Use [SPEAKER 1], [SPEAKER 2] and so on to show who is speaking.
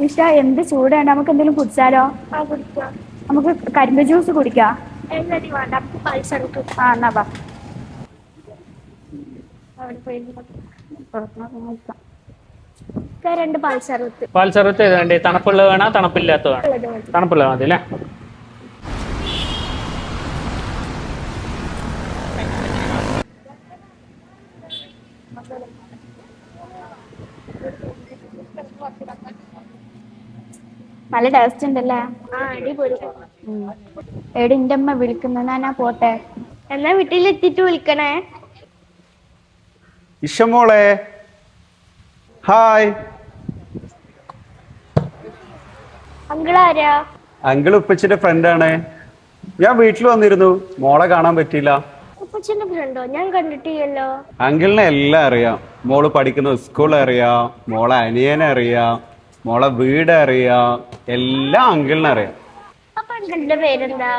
[SPEAKER 1] ഇഷ എന്ത് ചൂടാണ്, നമുക്ക് എന്തെങ്കിലും കുടിച്ചാലോ? നമുക്ക് കരിമ്പ് ജ്യൂസ് കുടിക്കാം. ആ എന്നാ ബാ.
[SPEAKER 2] രണ്ട് പാൽ സർബത്ത്.
[SPEAKER 3] പാൽ സർബത്ത് ഏത് വേണ്ടേ? തണുപ്പുള്ളത് വേണോ തണുപ്പില്ലാത്ത വേണം? തണുപ്പുള്ളത് മതി അല്ലേ?
[SPEAKER 1] നല്ല ടേസ്റ്റ് ഉണ്ടല്ലേ?
[SPEAKER 2] അടിപൊളി.
[SPEAKER 1] എടി എന്റെ അമ്മ വിളിക്കുന്നു, ഞാൻ പോട്ടെ.
[SPEAKER 2] എന്നാ വീട്ടിലെത്തിട്ട് വിളിക്കണേ.
[SPEAKER 4] ഇഷമോളെ ഹായ്.
[SPEAKER 2] അങ്കിളാരാ?
[SPEAKER 4] അങ്കിൾ ഉപ്പച്ചിന്റെ ഫ്രണ്ടാണ്. ഞാൻ വീട്ടിൽ വന്നിരുന്നു, മോളെ കാണാൻ പറ്റിയില്ല.
[SPEAKER 2] ഉപ്പച്ചന്റെ ഫ്രണ്ടോ? ഞാൻ കണ്ടിട്ടില്ലല്ലോ.
[SPEAKER 4] അങ്കിളിനെ എല്ലാം അറിയാം. മോള് പഠിക്കുന്ന സ്കൂൾ അറിയാം, മോളെ അനിയനെ അറിയാം, മോളെ വീട് അറിയാം, എല്ലാം അങ്കിളിനെ അറിയാം.
[SPEAKER 2] അപ്പൊ അങ്കിളിന്റെ പേരെന്താ?